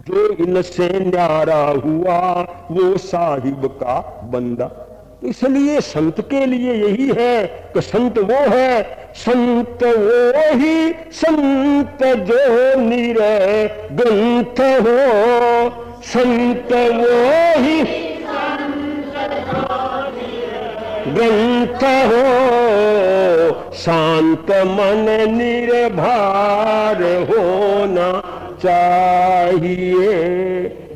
जो इनसे न्यारा हुआ वो साहिब का बंदा। इसलिए संत के लिए यही है कि संत वो है, संत वो ही संत जो निरे ग्रंथ हो, संत वो ही ग्रंथ हो, शांत मन निर्भर होना चाहिए,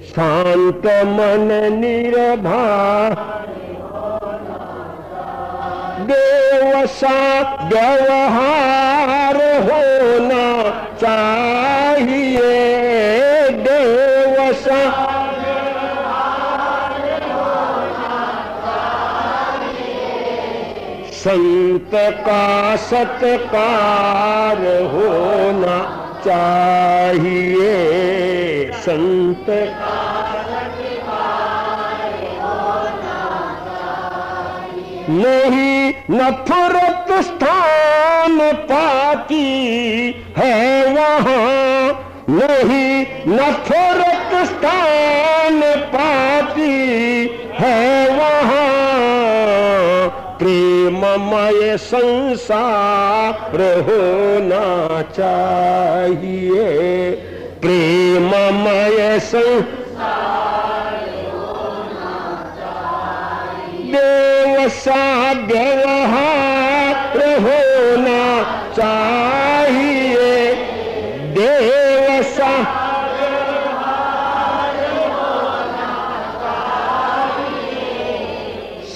शांत मन निर्भर, देव सा व्यवहार होना चाहिए, देव सा संत का सत्कार होना चाहिए, संत का सत्कार होना चाहिए। नहीं नफरत स्थान पाती है वहाँ, नहीं नफरत स्थान पाती है वहाँ, प्रेममय संसार होना चाहिए, प्रेममय संसार होना चाहिए, देव सा व्यवहार होना चाहिए, देव सा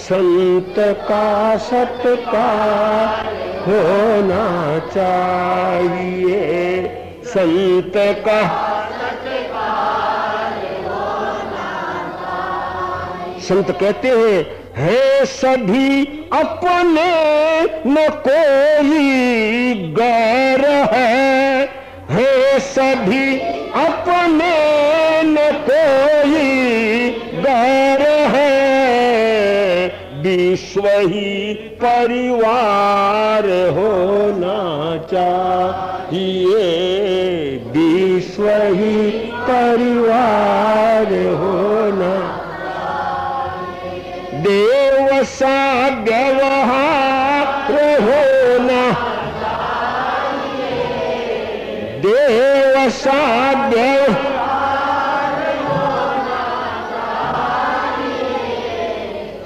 संत का सत्कार होना चाहिए, संत का सत्कार होना चाहिए। संत कहते हैं सभी अपने न कोई गैर है सभी अपने न कोई गैर है, विश्व ही परिवार होना चाहिए, विश्व ही परिवार होना चाहिए, देव सा व्यवहार होना चाहिए, देव सा व्यवहार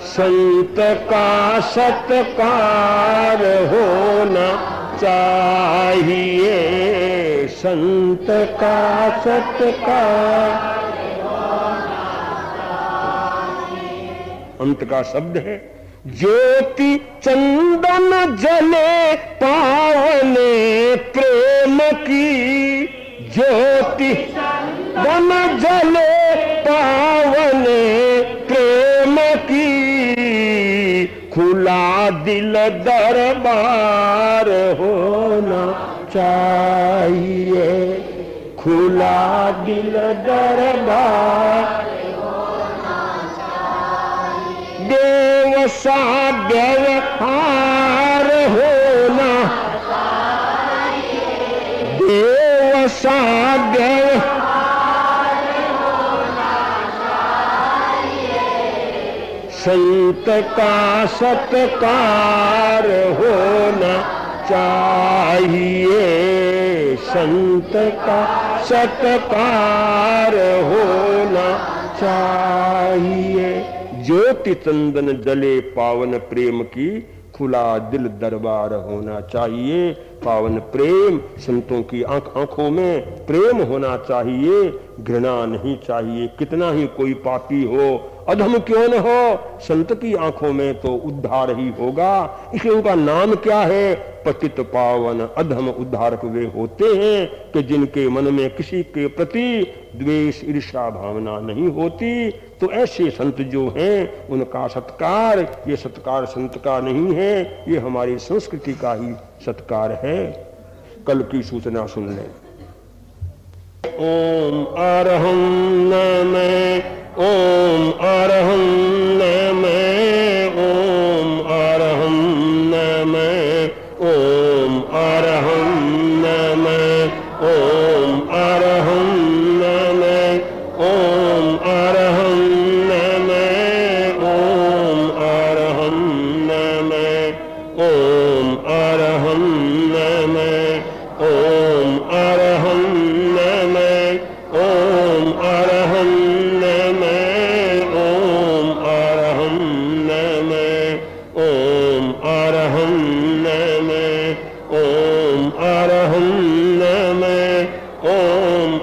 संत का सत्कार होना चाहिए, संत का सत्कार होना चाहिए। अंत का शब्द है ज्योति चंदन जले पावने प्रेम की, ज्योति चंदन जले पावने प्रेम की, खुला दिल दरबार होना चाहिए, खुला दिल दरबार होना चाहिए, देव सा व्यवहार होना चाहिए, देव सा व्यवहार संत का सत्कार होना चाहिए, संत का सत्कार होना चाहिए, ज्योति चंदन जले पावन प्रेम की, खुला दिल दरबार होना चाहिए, पावन प्रेम संतों की आंखों में प्रेम होना चाहिए, घृणा नहीं चाहिए, कितना ही कोई पापी हो, अधम क्यों न हो, संत की आंखों में तो उद्धार ही होगा। इसलिए उनका नाम क्या है? पतित पावन अधम उद्धारक वे होते हैं कि जिनके मन में किसी के प्रति द्वेष ईर्ष्या भावना नहीं होती। तो ऐसे संत जो हैं उनका सत्कार, ये सत्कार संत का नहीं है, ये हमारी संस्कृति का ही सत्कार है। कल की सूचना सुन लें। ओम अरहं नमः, ओम अरहं नमः, ओम अरहं नमः, ओम अरहं नमः, ओम अरहं नमः,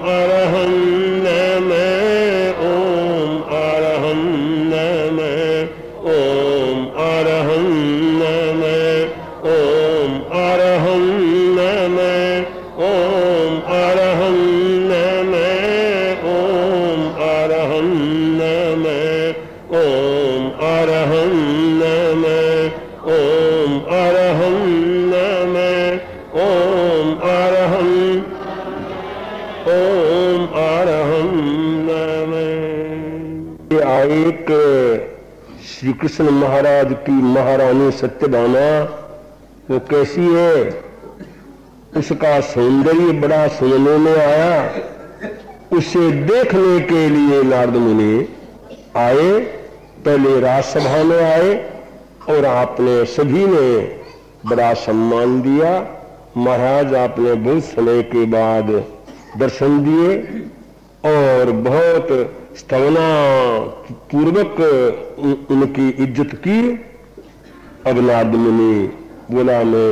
अरहं नमः ओम अरहं नमः ओम अरहं नमः ओम अरहं नमः ओम अरहं नमः ओम अरहं नमः ओम अरहं नमः ओम अरहं नमः ओम अरहं नमः। एक श्री कृष्ण महाराज की महारानी सत्यभामा वो कैसी है, उसका सौंदर्य बड़ा सुनने में आया। उसे देखने के लिए नारद मुनि आए, पहले राजसभा में आए और आपने सभी ने बड़ा सम्मान दिया। महाराज आपने बहुत समय के बाद दर्शन दिए और बहुत स्तवना पूर्वक उनकी इज्जत की। अब नारद मुनि बोला मैं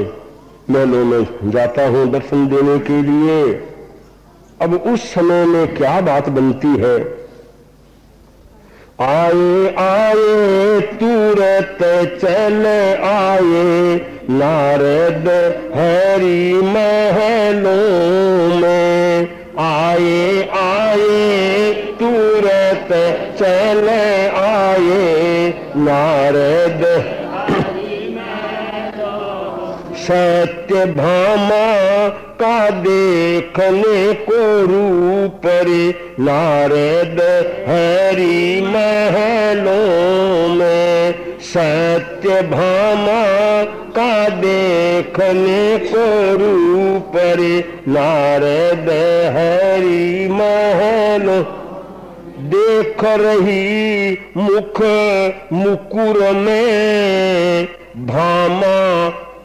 महलों में जाता हूं दर्शन देने के लिए। अब उस समय में क्या बात बनती है, आए आए तुरंत चल आए नारद हरि महलों में। आए आए तुरंत चल आए नारद सत्यभामा का देखने को रूप रे नारद हरि महलों में। सत्यभामा का देखने को रूप रे नारद हरि महलों। देख रही मुख मुकुर में भामा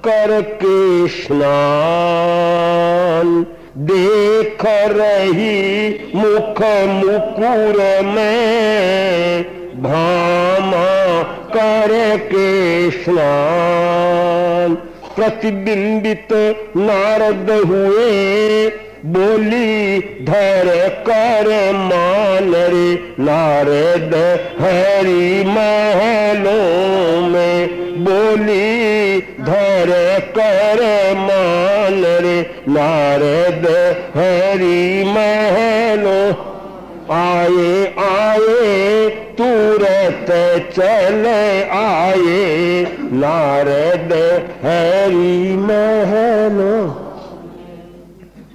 करके स्नान। देख रही मुख मुकुर में भामा करके स्नान। प्रतिबिंबित नारद हुए बोली धर कर मान रे नारद हरि महलों में। बोली धर कर मान रे नारद हरि महलों। आए आए तुरंत चले आए नारद हरि महलों।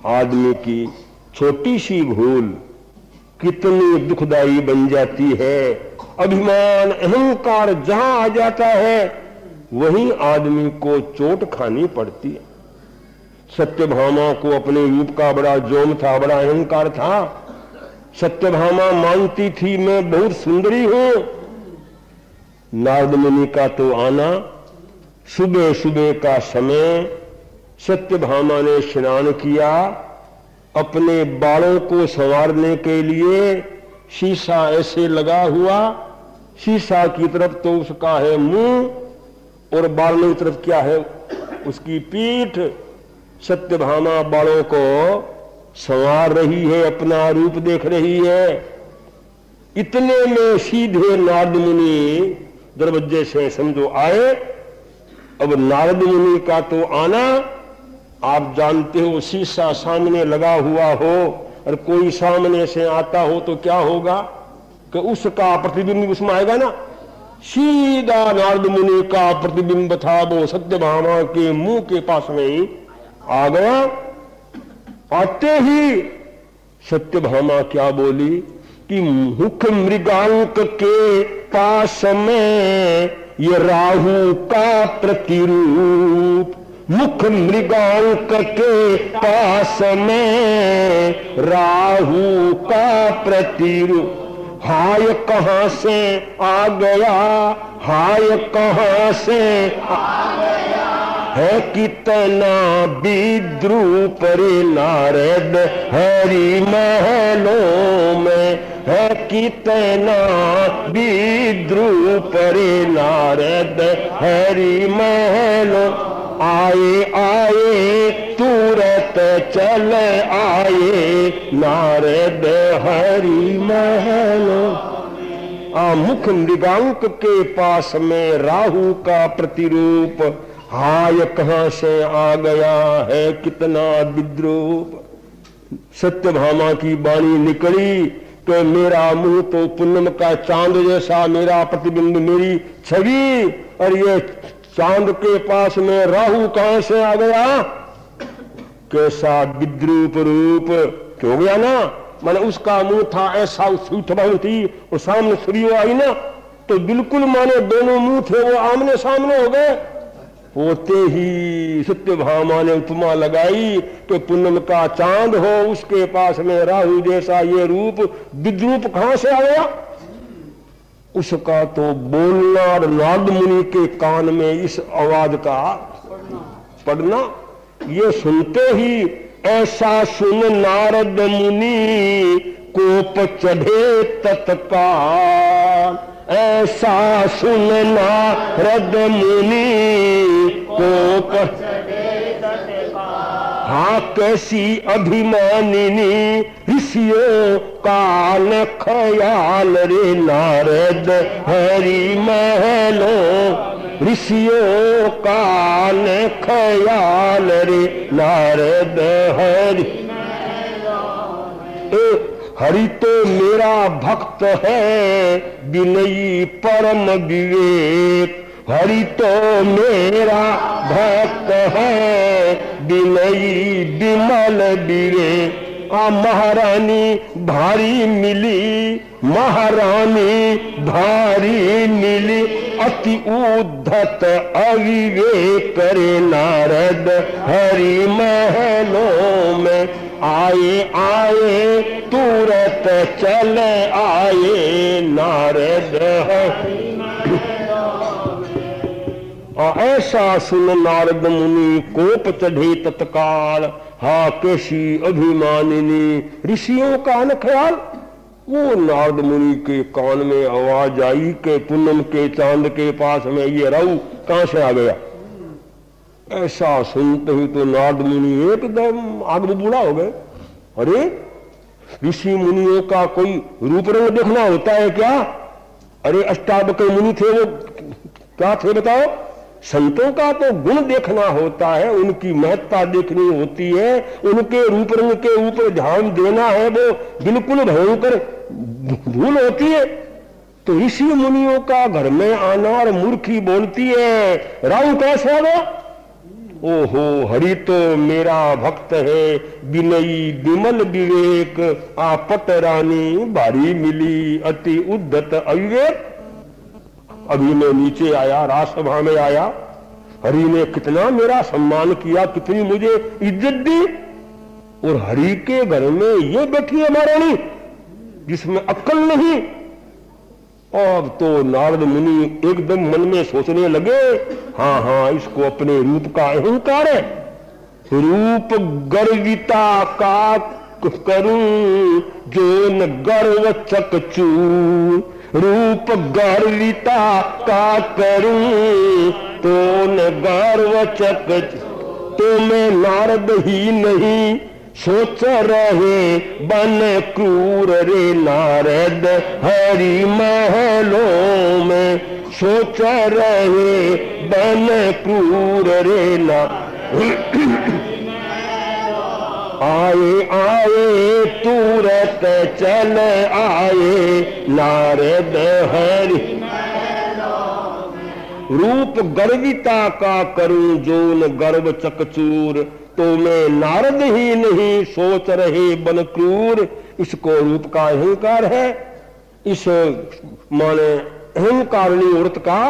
आदमी की छोटी सी भूल कितनी दुखदाई बन जाती है। अभिमान अहंकार जहां आ जाता है वहीं आदमी को चोट खानी पड़ती है। सत्यभामा को अपने रूप का बड़ा जोम था, बड़ा अहंकार था। सत्यभामा मानती थी मैं बहुत सुंदरी हूं। नारद मुनि का तो आना, सुबह सुबह का समय सत्यभामा ने स्नान किया। अपने बालों को संवारने के लिए शीशा ऐसे लगा हुआ, शीशा की तरफ तो उसका है मुंह और बालों की तरफ क्या है उसकी पीठ। सत्यभामा बालों को संवार रही है, अपना रूप देख रही है। इतने में सीधे नारद मुनि दरवाजे से समझो आए। अब नारद मुनि का तो आना आप जानते हो, शीशा सामने लगा हुआ हो और कोई सामने से आता हो तो क्या होगा कि उसका प्रतिबिंब उसमें आएगा ना। सीधा नारद मुनि का प्रतिबिंब था वो सत्यभामा के मुंह के पास में ही आ गया। आते ही सत्यभामा क्या बोली कि मुख मृगांक के पास में ये राहु का प्रतिरूप। मुख मृगांक के पास में राहु का प्रतिरूप। हाय कहां से आ गया, हाय कहां से आ गया। है कितना विद्रूप रे नारद हरि महलों में। है कितना विद्रूप रे नारद हरि महलों। आए आए तुरत चल आए नारद हरि महलों। मुख मृगांक के पास में राहु का प्रतिरूप, हाय कहां से आ गया है कितना विद्रूप। सत्यभामा की वाणी निकली कि मेरा मुंह तो पूनम का चांद जैसा, मेरा प्रतिबिंब मेरी छवि, और ये चांद के पास में राहु कहां से आ गया, कैसा विद्रूप रूप। क्यों गया ना, मैंने उसका मुंह था ऐसा, उसकी थी और सामने श्री आई ना, तो बिल्कुल माने दोनों मुंह थे वो आमने सामने हो गए। होते ही सत्यभामा ने उपमा लगाई कि पूनम का चांद हो, उसके पास में राहु जैसा ये रूप, विद्रूप कहां से आ गया। उसका तो बोलना और नारद मुनि के कान में इस आवाज का पड़ना, ये सुनते ही ऐसा सुन नारद मुनि कोप चढ़े तत्काल। ऐसा सुन नारद मुनि कोप चढ़े तत्काल। हाँ कैसी अभिमानिनी ऋषियों का न ख्याल रे नारद हरि महलों। ऋषियों का न ख्याल रे नारद हरि। हरि तो मेरा भक्त है विनयी परम विवेक। हरि तो मेरा भक्त है विनयी विमल विवेक। महारानी भारी मिली, महारानी भारी मिली, अति उद्धत अविवेक करे नारद हरि महलों में। आए आए तुरत चल आए नारद हरि। ऐसा सुन नारद मुनि कोप चढ़े तत्काल। हा कैसी अभिमानिनी ऋषियों का न ख्याल। वो नारद मुनि के कान में आवाज आई कि पूनम के चांद के पास में ये राहु कहां से आ गया। ऐसा सुनते ही तो नारद मुनि एकदम आग बबूला हो गए। अरे ऋषि मुनियों का कोई रूप रंग देखना होता है क्या। अरे अष्टावक्र मुनि थे वो क्या थे बताओ। संतों का तो गुण देखना होता है, उनकी महत्ता देखनी होती है, उनके रूप रंग के ऊपर ध्यान देना है, वो बिल्कुल भयंकर भूल होती है। तो ऋषि मुनियों का घर में आना और मूर्खी बोलती है राहु कैसे आ गया। ओहो हरि तो मेरा भक्त है विनयी विमल विवेक। आपट रानी भारी मिली अति उद्धत अविवेक। अभी मैं नीचे आया, राजसभा में आया, हरि ने कितना मेरा सम्मान किया, कितनी मुझे इज्जत दी। और हरि के घर में ये बैठी है महारानी जिसमें अक्ल नहीं। अब तो नारद मुनि एकदम मन में सोचने लगे, हाँ हाँ इसको अपने रूप का अहंकार है। रूप गर्विता का करूं जो न गर्व चकचूर। रूप गर्विता का करूं तो न गर्व चकचूर। तो मैं नारद ही नहीं सोच रहे बन क्रूर रे नारद हरि महलों में। सोच रहे बन क्रूर रे नारद। आए आए तुरत चल आए नारद हरि। रूप गर्विता का करूं जो न गर्व चकचूर। तो मैं नारद ही नहीं सोच रहे बन क्रूर। इसको रूप का अहंकार है। इस माने अहंकारणी औरत का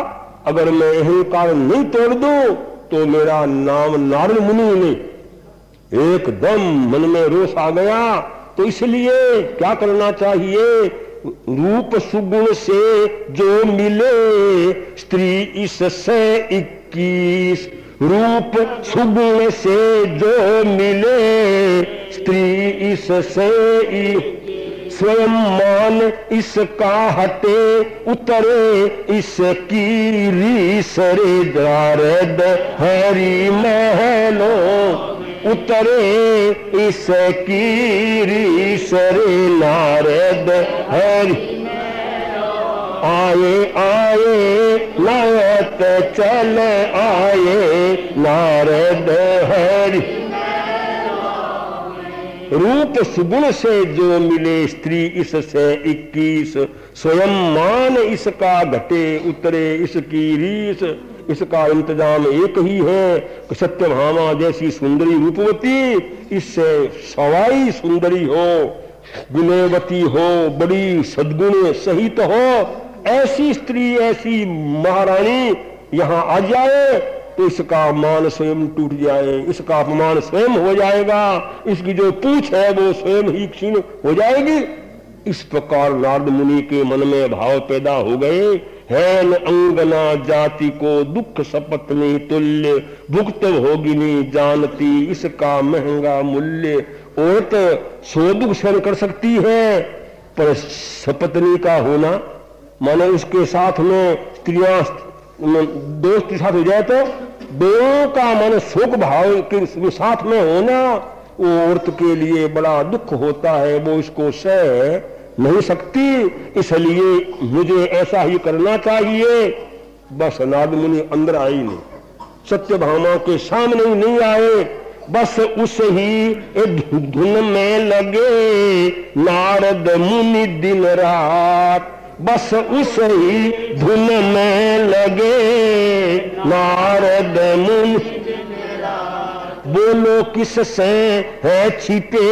अगर मैं अहंकार नहीं तोड़ दूं तो मेरा नाम नारद मुनि नहीं। एकदम मन में रोष आ गया। तो इसलिए क्या करना चाहिए। रूप सुगुण से जो मिले स्त्री इससे 21। रूप सुगुण से जो मिले स्त्री इससे स्वयं मान इसका हटे, उतरे इसकी रीस रे नारद हरि महलों, उतरे इसकी रीस रे नारद हरि। आए आए नायत चल आए नारद हरि। रूप सुगुण से जो मिले स्त्री इससे 21, स्वयं मान इसका घटे, उतरे इसकी रीस। इसका इंतजाम एक ही है, सत्यभामा जैसी सुंदरी रूपवती इससे सवाई सुंदरी हो, गुणवती हो, बड़ी सद्गुण सहित हो, ऐसी स्त्री ऐसी महारानी यहाँ आ जाए तो इसका मान स्वयं टूट जाए, इसका अपमान स्वयं हो जाएगा, इसकी जो पूछ है वो स्वयं ही क्षीण हो जाएगी। इस प्रकार नारद मुनि के मन में भाव पैदा हो गए, हैन अंगना जाति को दुख सपत्नी तुल्य, भुक्त भोगिनी जानती इसका महंगा मूल्य। औरत सो दुख सहन कर सकती है, पर सपत्नी का होना माने उसके साथ में स्त्रियां दोस्त के साथ हो जाए तो दोनों का मन शोक भाव के साथ में होना वो औरत के लिए बड़ा दुख होता है, वो इसको सह नहीं सकती। इसलिए मुझे ऐसा ही करना चाहिए। बस नारद मुनि अंदर आई नहीं, सत्यभामा के सामने ही नहीं आए, बस उस ही धुन में लगे नारद मुनि दिन रात। बस उस ही धुन में लगे नारद मुनि। बोलो किससे है छिपे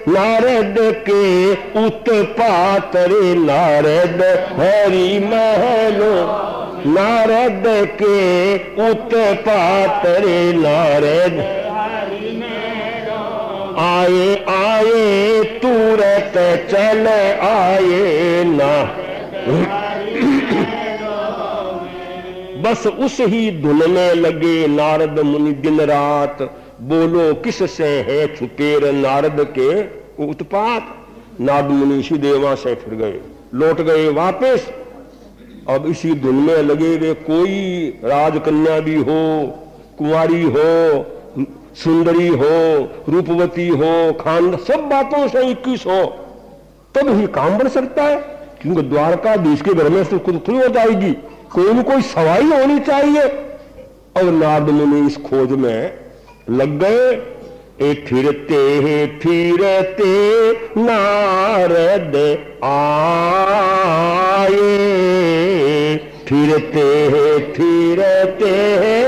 नारद के उत्पात रे, नारद हरि महलो, नारद के उत्पात रे नारद। आए आए तुरंत चल आए ना। बस उस ही धुन में लगे नारद मुनि दिन रात। बोलो किससे है छुपेर नारद के उत्पात। नारद मुनि इसी देवा से फिर गए, लौट गए वापस। अब इसी धुन में लगे वे, कोई राजकन्या भी हो, कुंवारी हो, सुंदरी हो, रूपवती हो, खान सब बातों से 21 हो, तब ही काम बन सकता है। क्योंकि द्वारकाधीश के घर में तो खुद हो जाएगी, कोई न कोई सवाई होनी चाहिए। और नारद मुनि इस खोज में लग गए। फिरते फिरते नारद आए, फिरते फिरते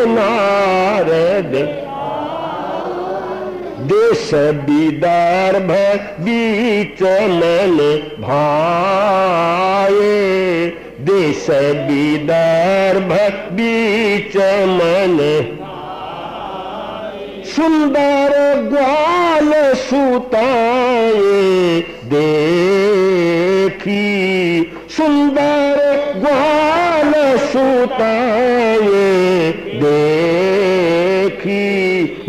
नारद देश विदर्भ बीच मन भाए, देश विदर्भ बीच मन। सुंदर ग्वाल सुताए देखी, सुंदर ग्वाल सुताए देखी।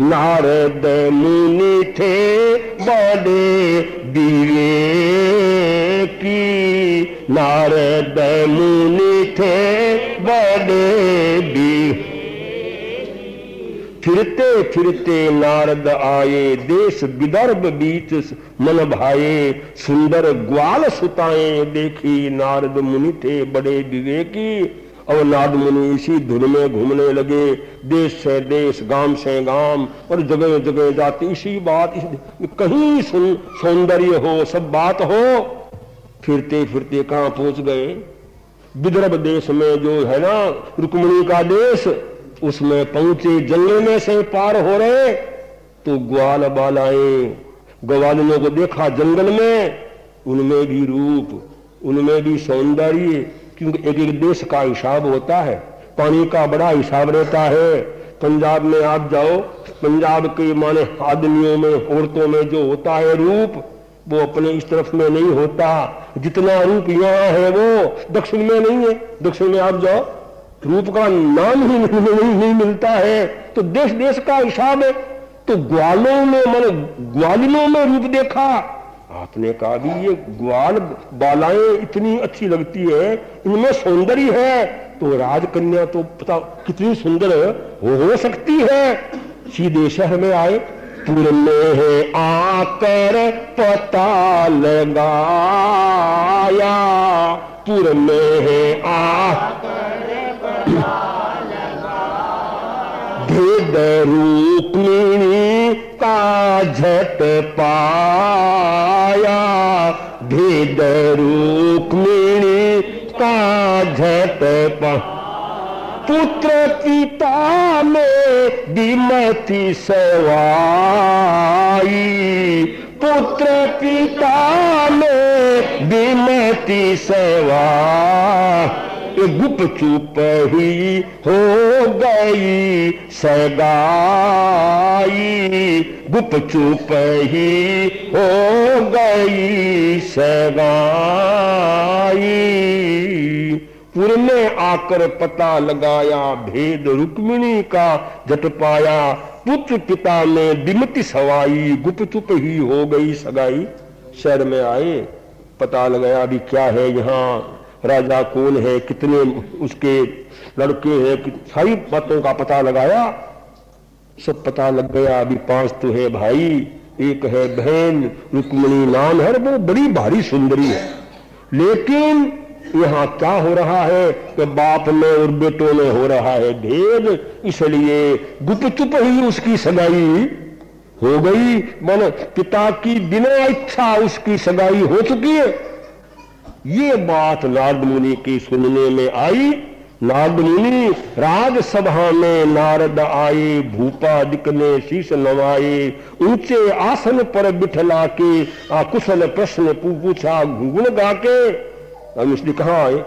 नारद मुनि थे बड़े विवेकी, नारद मुनि थे बड़े विवेकी। फिरते फिरते नारद आए, देश विदर्भ बीच मन भाए। सुंदर ग्वाल सुताए देखी, नारद मुनि थे बड़े विवेकी। और नारद मुनि इसी धुन में घूमने लगे, देश से देश, गांव से गांव, और जगह जगह जाते इसी बात, कहीं सौंदर्य हो, सब बात हो। फिरते फिरते कहां पहुंच गए? विदर्भ देश में जो है ना रुक्मिणी का देश, उसमें पहुंचे। जंगल में से पार हो रहे तो ग्वाल बालाएं, ग्वालिनों को देखा जंगल में, उनमें भी रूप, उनमें भी सौंदर्य। क्योंकि एक एक देश का हिसाब होता है, पानी का बड़ा हिसाब रहता है। पंजाब में आप जाओ, पंजाब के माने आदमियों में, औरतों में जो होता है रूप, वो अपने इस तरफ में नहीं होता। जितना रूप यहाँ है वो दक्षिण में नहीं है। दक्षिण में आप जाओ, रूप का नाम ही नहीं मिलता है। तो देश देश का हिसाब है। तो ग्वालों में माने ग्वालिनों में रूप देखा, आपने कहा भी ये ग्वाल बालाएं इतनी अच्छी लगती है, इनमें सौंदर्य है, तो राजकन्या तो पता कितनी सुंदर हो सकती है। सीधे शहर में आए, पुर में आकर पता लगाया, पुर में आकर पता लगाया, भेद रुक्मिणी का झट पाया, भेद रुक्मिणी का झट पाया। पुत्र पिता में विमति सवाई, पुत्र पिता में विमति सवाई, गुप चुप ही हो गई सगाई, गुप चुप ही हो गई सगाई। पुर में आकर पता लगाया, भेद रुक्मिणी का झट पाया, पुत्र पिता में विमति सवाई, गुप चुप ही हो गई सगाई। शहर में आए, पता लगाया अभी क्या है यहाँ, राजा कौन है, कितने उसके लड़के हैं, सारी बातों का पता लगाया। सब पता लग गया, अभी 5 तो है भाई, एक है बहन, रुक्मिणी नाम है, वो बड़ी भारी सुंदरी है। लेकिन यहाँ क्या हो रहा है कि बाप में और बेटों में हो रहा है भेद, इसलिए गुपचुप ही उसकी सगाई हो गई। मानो पिता की बिना इच्छा उसकी सगाई हो चुकी है। ये बात नारद मुनि की सुनने में आई। नारद मुनि राजसभा में नारद आए, भूपादिक ने शीश नवाए, ऊंचे आसन पर बिठला के कुशल प्रश्न पूछा गुण गा के। हम इसलिए कहाँ आए,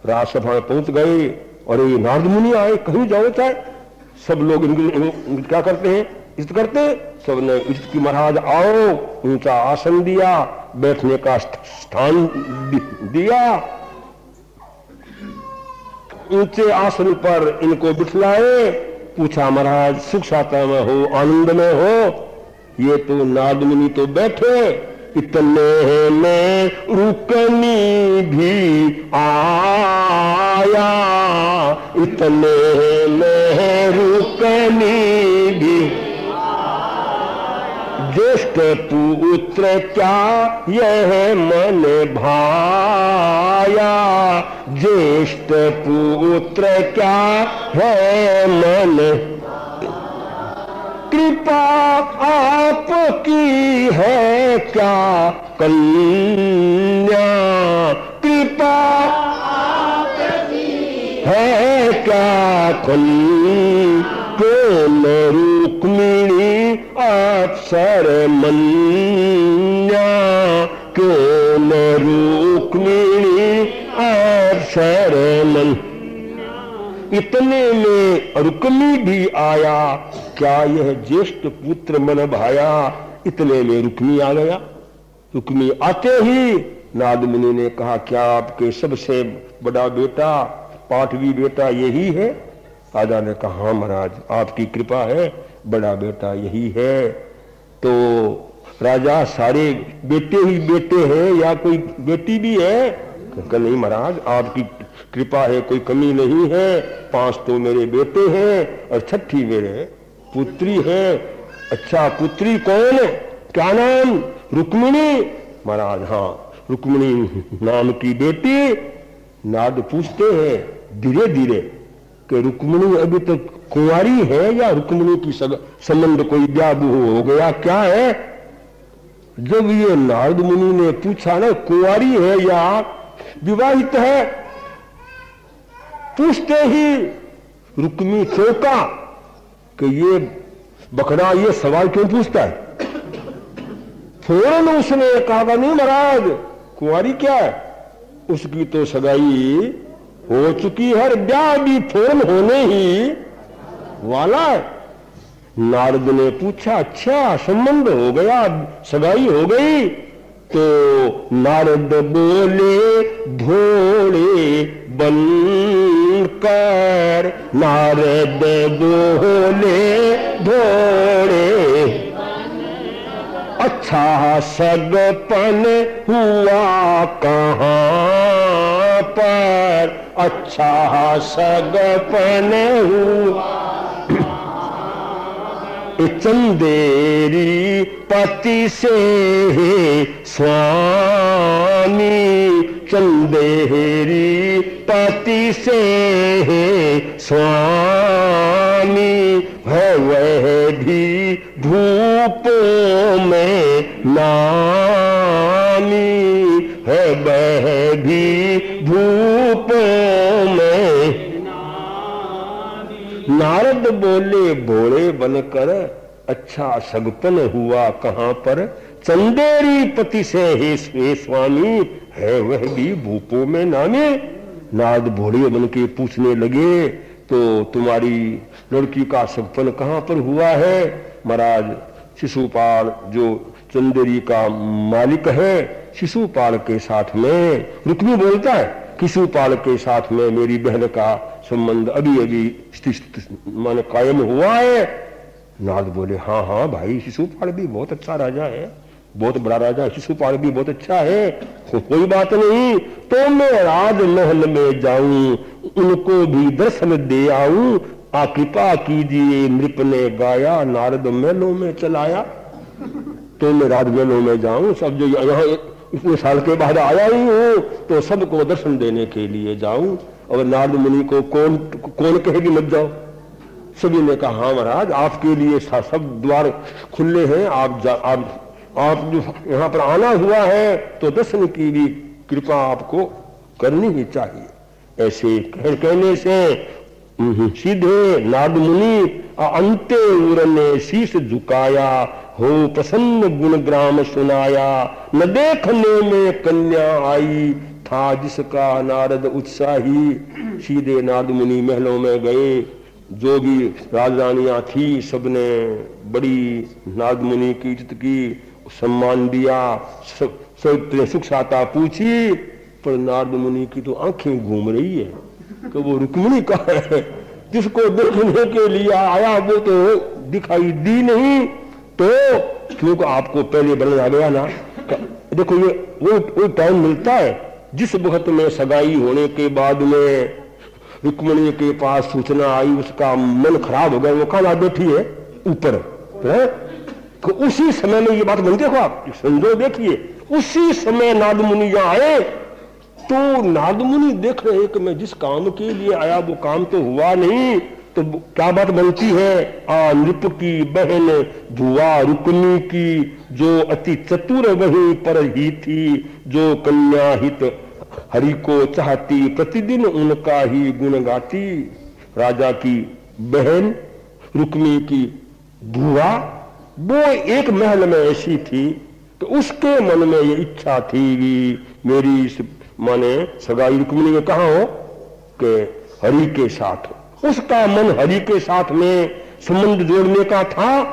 राजसभा में पहुंच गए और ये नारद मुनि आए, कहीं जाओ चाहे सब लोग इनकी क्या करते हैं, इज्जत करते, सबने इज्जत की महाराज आओ, ऊंचा आसन दिया, बैठने का स्थान दिया, ऊंचे आसन पर इनको बिठलाए, पूछा महाराज सुख साता में हो, आनंद में हो। ये तो नारद मुनि तो बैठे, इतने में रुक्मी भी आया, इतने में रुक्मी भी, ज्येष्ठ पुत्र क्या यह मन भाया, ज्येष्ठ पुत्र क्या है मन, कृपा आपकी है क्या कन्या, कृपा आपकी है क्या कन्या, प्रेम रुक्मिणी अप्सर मन्या, प्रेम रुक्मिणी अप्सर मन। इतने में रुक्मी भी आया, क्या यह ज्येष्ठ पुत्र मन भाया। इतने में रुक्मी आ गया। रुक्मी आते ही नारद मुनि ने कहा, क्या आपके सबसे बड़ा बेटा, पाठवी बेटा यही है? राजा ने कहा, हाँ महाराज आपकी कृपा है, बड़ा बेटा यही है। तो राजा सारे बेटे ही बेटे हैं या कोई बेटी भी है? कहा नहीं महाराज आपकी कृपा है, कोई कमी नहीं है, 5 तो मेरे बेटे हैं और 6 मेरे पुत्री है। अच्छा पुत्री कौन है, क्या नाम? रुक्मिणी। महाराज हाँ रुक्मिणी नाम की बेटी। नारद पूछते हैं धीरे धीरे कि रुक्मिणी अभी तक कुंवारी है या रुक्मिणी की संबंध कोई ब्याह हो गया, क्या है? जब ये नारद मुनि ने पूछा ना कुंवारी है या विवाहित है, पूछते ही रुक्मी चौंका कि ये बकरा ये सवाल क्यों पूछता है। फौरन उसने कहा नहीं महाराज कुंवारी क्या है, उसकी तो सगाई हो चुकी है, ब्याह भी फौरन होने ही वाला है। नारद ने पूछा अच्छा संबंध हो गया, सगाई हो गई? तो नारद बोले भोले बनकर, नारद बोले भोले। अच्छा अच्छा सगपन हुआ कहाँ पर, अच्छा सगपन हुआ चंदेरी पति से स्वामी, चंदेरी पति से स्वामी, है वह भी भूपों में नामी, है वह भी भूपों में। नारद बोले भोले बनकर, अच्छा सगपन हुआ कहाँ पर, चंदेरी पति से हे स्वामी, है वह भी भूपों में नामे। नारद भोले बन के पूछने लगे, तो तुम्हारी लड़की का सगपन कहाँ पर हुआ है? महाराज शिशुपाल जो चंदेरी का मालिक है, शिशुपाल के साथ में, रुक्मी बोलता है शिशुपाल के साथ में मेरी बहन का संबंध अभी अभी मान कायम हुआ है। नारद बोले हाँ हाँ भाई, शिशुपाल भी बहुत अच्छा राजा है, बहुत बड़ा राजा है, शिशुपाल भी बहुत अच्छा है, कोई बात नहीं, तो मैं राजमहल में जाऊं, उनको भी दर्शन दे आऊं। आ कृपा कीजिए नृप ने गाया, नारद महलों में चलाया। तो मैं राजमहलों में जाऊं, सब जो यहाँ इतने साल के बाद आया ही हूं, तो सबको दर्शन देने के लिए जाऊं। और नारद मुनि को कौन कहेगी मत जाओ? सभी ने कहा हाँ महाराज, आपके लिए सब द्वार खुले हैं, आप जो यहाँ पर आना हुआ है तो दर्शन की भी कृपा आपको करनी ही चाहिए। ऐसे कहने से सीधे नारद मुनि अंते उर ने शीश झुकाया, हो प्रसन्न गुण ग्राम सुनाया, न देखने में कन्या आई, था जिसका नारद उत्साही। सीधे नारद मुनि महलों में गए, जो भी राजरानियां थी सबने बड़ी नारद मुनि की इज्जत की, सम्मान दिया, सब सुख साता पूछी। पर नारद मुनि की तो आंखें घूम रही है कि वो रुक्मिणी कहाँ है, जिसको देखने के लिए आया वो तो दिखाई दी नहीं। तो क्योंकि आपको पहले बदला गया ना, देखो ये वो टाइम मिलता है जिस वक्त में सगाई होने के बाद में रुक्मिणी के पास सूचना आई, उसका मन खराब हो गया, वो कहाँ बैठी है ऊपर है? तो उसी समय में ये बात बनती है, आप संजो देखिए, उसी समय नारद मुनि यहाँ आए। तो नारद मुनि देख रहे कि मैं जिस काम के लिए आया वो काम तो हुआ नहीं, तो क्या बात बनती है? नृप की बहन भुआ रुक्मिणी की, जो अति चतुर वही पर ही थी, जो कन्या हित हरि को चाहती, प्रतिदिन उनका ही गुण गाती। राजा की बहन रुक्मिणी की भुआ, वो एक महल में ऐसी थी तो उसके मन में ये इच्छा थी कि मेरी माने सगाई रुक्मिणी में कहाँ हो कि हरि के साथ हो। उसका मन हरि के साथ में संबंध जोड़ने का था,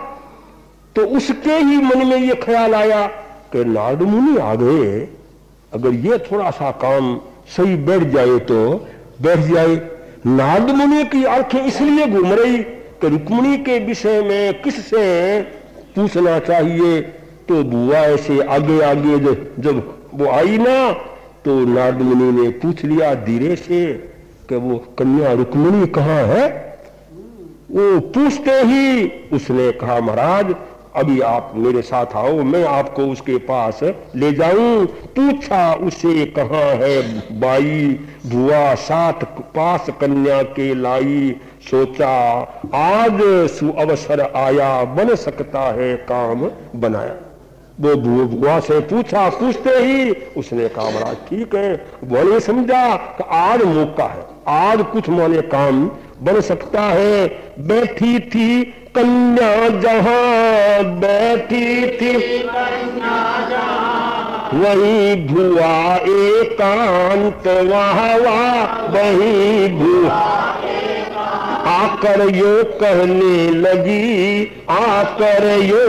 तो उसके ही मन में ये ख्याल आया कि नारद मुनि आ गए, अगर ये थोड़ा सा काम सही बैठ जाए तो बैठ जाए। नारद मुनि की आंखें इसलिए घूम रही कि रुक्मिणी के विषय में किससे पूछना चाहिए। तो बुआ ऐसे आगे आगे जब वो आई ना, तो नारद मुनि ने पूछ लिया धीरे से कि वो कन्या रुक्मिणी कहाँ है। वो पूछते ही उसने कहा महाराज अभी आप मेरे साथ आओ, मैं आपको उसके पास ले जाऊं। पूछा उसे कहाँ है बाई, बुआ साथ पास कन्या के लाई, सोचा आज सुअवसर आया, बन सकता है काम बनाया। वो बुआ से पूछा, पूछते ही उसने कहा महाराज ठीक है। बुआ ने समझा कि आज मौका है, आज कुछ माने काम बन सकता है। बैठी थी कन्या जहां, बैठी थी वही भुआ एकांत, वहाँ वही भुआ आकर यो कहने लगी, आकर यो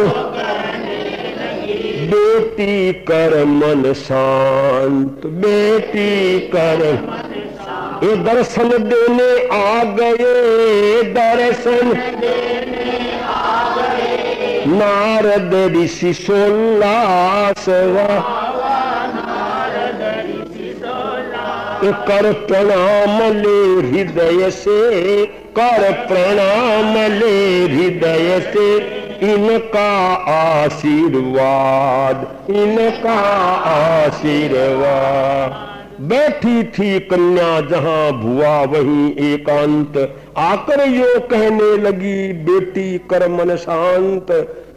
बेटी कर मन शांत, बेटी कर ये दर्शन देने आ गए, दर्शन नारद ऋषि 16 कर प्रणाम ले हृदय से, कर प्रणाम ले हृदय से, इनका आशीर्वाद, इनका आशीर्वाद। बैठी थी कन्या जहां भुआ वहीं एकांत, आकर यो कहने लगी बेटी कर मन शांत।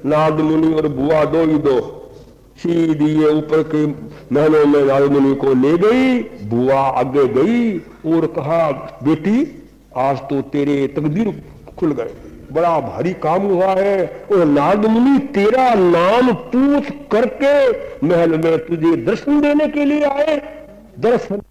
नारद मुनि और भुआ दो ही दो सीधी ये ऊपर के महलों में नारद मुनि को ले गई। भुआ आगे गई और कहा बेटी आज तो तेरे तकदीर खुल गए, बड़ा भारी काम हुआ है। और नारद मुनि तेरा नाम पूछ करके महल में तुझे दर्शन देने के लिए आए। दर्शन